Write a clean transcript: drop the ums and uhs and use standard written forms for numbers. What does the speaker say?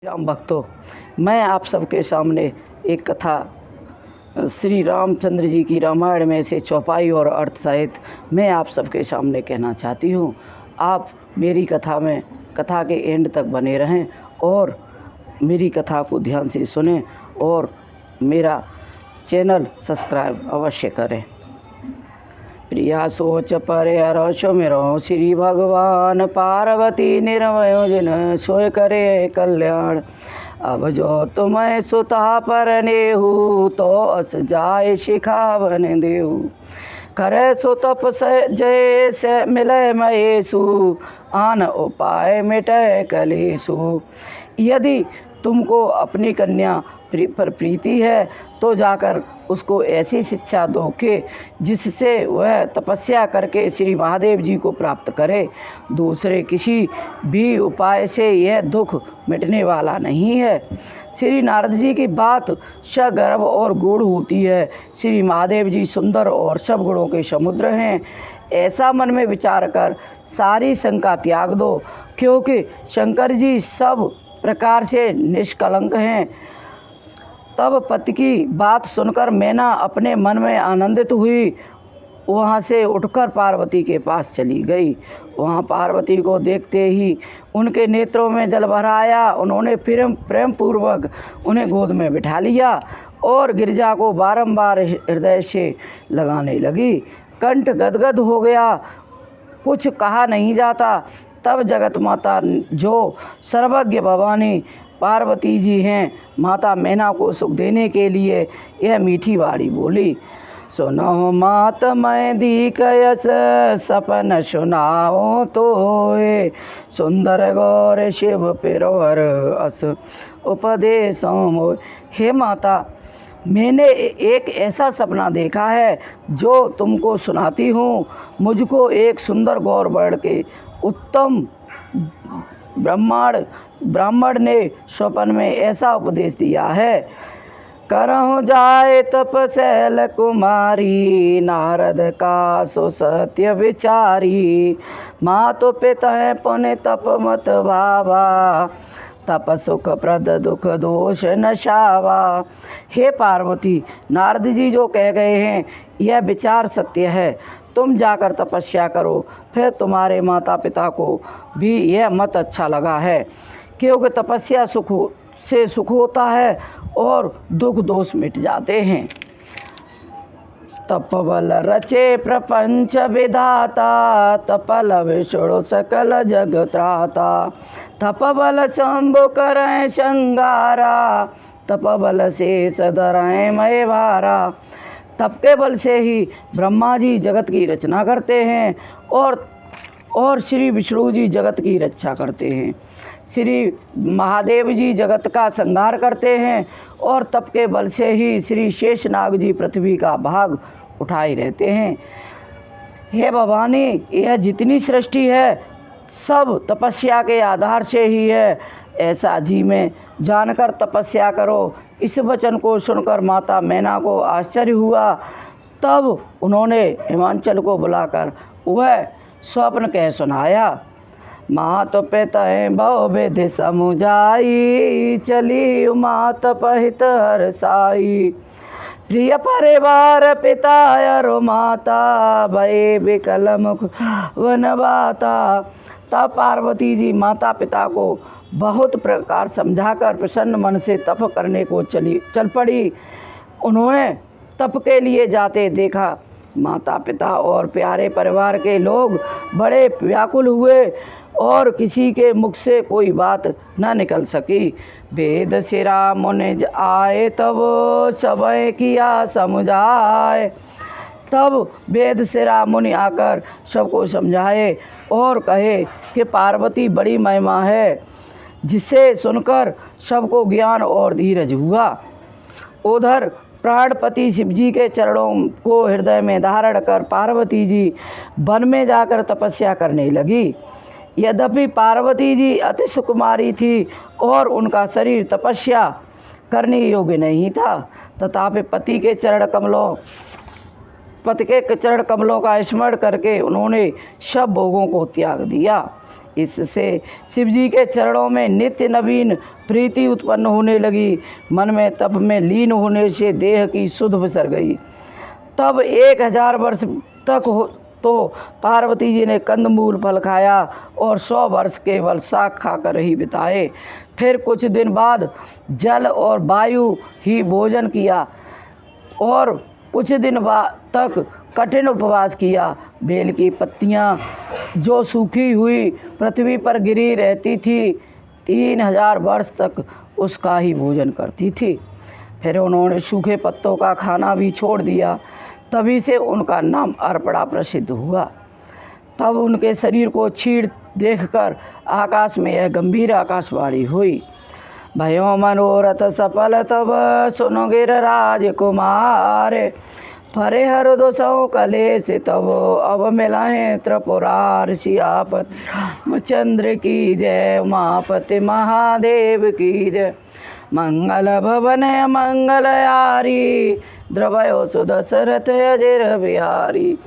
राम भक्तों, मैं आप सबके सामने एक कथा श्री रामचंद्र जी की रामायण में से चौपाई और अर्थ सहित मैं आप सबके सामने कहना चाहती हूँ। आप मेरी कथा के एंड तक बने रहें और मेरी कथा को ध्यान से सुनें और मेरा चैनल सब्सक्राइब अवश्य करें। प्रिया सोच परे हरो मेरो श्री भगवान पार्वती निर्वयो जिन सोय करे कल्याण। अब जो तुम्हें सुता पर नेहू तो अस जाए शिखावन देहू। करे सो तप से जय से मिले महेशु आन उपाय मिटे कलेशु। यदि तुमको अपनी कन्या पर प्रीति है तो जाकर उसको ऐसी शिक्षा दो कि जिससे वह तपस्या करके श्री महादेव जी को प्राप्त करे। दूसरे किसी भी उपाय से यह दुख मिटने वाला नहीं है। श्री नारद जी की बात सगर्भ और गूढ़ होती है। श्री महादेव जी सुंदर और सब गुणों के समुद्र हैं। ऐसा मन में विचार कर सारी शंका त्याग दो, क्योंकि शंकर जी सब प्रकार से निष्कलंक हैं। तब पति की बात सुनकर मैना अपने मन में आनंदित हुई। वहाँ से उठकर पार्वती के पास चली गई। वहाँ पार्वती को देखते ही उनके नेत्रों में जल भर आया। उन्होंने फिर प्रेम पूर्वक उन्हें गोद में बिठा लिया और गिरजा को बारंबार हृदय से लगाने लगी। कंठ गदगद हो गया, कुछ कहा नहीं जाता। तब जगत माता जो सर्वज्ञ भवानी पार्वती जी हैं, माता मैना को सुख देने के लिए यह मीठी वाणी बोली। सुनो मात मैं दीकयस सपन सुनाओ तोए। सुंदर गौर शिव पिरवर अस उपदेशों मोय। हे माता, मैंने एक ऐसा सपना देखा है जो तुमको सुनाती हूँ। मुझको एक सुंदर गौर वर्ण के उत्तम ब्राह्मण ने स्वप्न में ऐसा उपदेश दिया है। करहु जाए तपसैल कुमारी, नारद का सो सत्य विचारी। मातो पिता है पुण्य तप मत भावा, तप सुख प्रद दुख दोष नशावा। हे पार्वती, नारद जी जो कह गए हैं यह विचार सत्य है। तुम जाकर तपस्या करो। फिर तुम्हारे माता पिता को भी यह मत अच्छा लगा है, क्योंकि तपस्या से सुख होता है और दुख दोष मिट जाते हैं। तपबल रचे प्रपंच विधाता, तपल विष्णु सकल जग त्राता। तपबल शंभु करें संगारा, तपबल शेष धरें मय भारा। तप के बल से ही ब्रह्मा जी जगत की रचना करते हैं और श्री विष्णु जी जगत की रक्षा करते हैं। श्री महादेव जी जगत का संहार करते हैं और तप के बल से ही श्री शेषनाग जी पृथ्वी का भाग उठाए रहते हैं। हे भवानी, यह जितनी सृष्टि है सब तपस्या के आधार से ही है। ऐसा जी में जानकर तपस्या करो। इस वचन को सुनकर माता मैना को आश्चर्य हुआ। तब उन्होंने हिमांचल को बुलाकर वह स्वप्न कह सुनाया। मात पिता बहु विधि समुझाई, चली उमा तपहित हरसाई। प्रिय परिवार पिता अरो माता, भय विकल मुख वनवाता। तब पार्वती जी माता पिता को बहुत प्रकार समझाकर प्रसन्न मन से तप करने को चल पड़ी। उन्होंने तप के लिए जाते देखा। माता पिता और प्यारे परिवार के लोग बड़े व्याकुल हुए और किसी के मुख से कोई बात न निकल सकी। वेद सिरा मुनि आए तब सबय किया समुझाए। तब वेद सिरा मुनि आकर सबको समझाए और कहे कि पार्वती बड़ी महिमा है, जिसे सुनकर सबको ज्ञान और धीरज हुआ। उधर प्राणपति शिव जी के चरणों को हृदय में धारण कर पार्वती जी वन में जाकर तपस्या करने लगी। यद्यपि पार्वती जी अति सुकुमारी थी और उनका शरीर तपस्या करने योग्य नहीं था, तथापि पति के चरण कमलों का स्मरण करके उन्होंने सब भोगों को त्याग दिया। इससे शिव जी के चरणों में नित्य नवीन प्रीति उत्पन्न होने लगी। मन में तप में लीन होने से देह की सुध बिसर गई। तब 1000 वर्ष तक तो पार्वती जी ने कंदमूल फल खाया और 100 वर्ष केवल शाक खाकर ही बिताए। फिर कुछ दिन बाद जल और वायु ही भोजन किया और कुछ दिन तक कठिन उपवास किया। बेल की पत्तियां जो सूखी हुई पृथ्वी पर गिरी रहती थी 3000 वर्ष तक उसका ही भोजन करती थी। फिर उन्होंने सूखे पत्तों का खाना भी छोड़ दिया। तभी से उनका नाम अर्पणा प्रसिद्ध हुआ। तब उनके शरीर को छीड़ देखकर आकाश में यह गंभीर आकाशवाणी हुई, भयो मनोरथ सफल तब सुनो गिरिराजकुमार, परे हर दोषों कलेश तब अब मिलाए त्रिपुरार। सियापति रामचंद्र की जय, उमापति महादेव की जय। मंगल भवन मंगल यारी, द्रवयो सुदशरथ अजर बिहारी।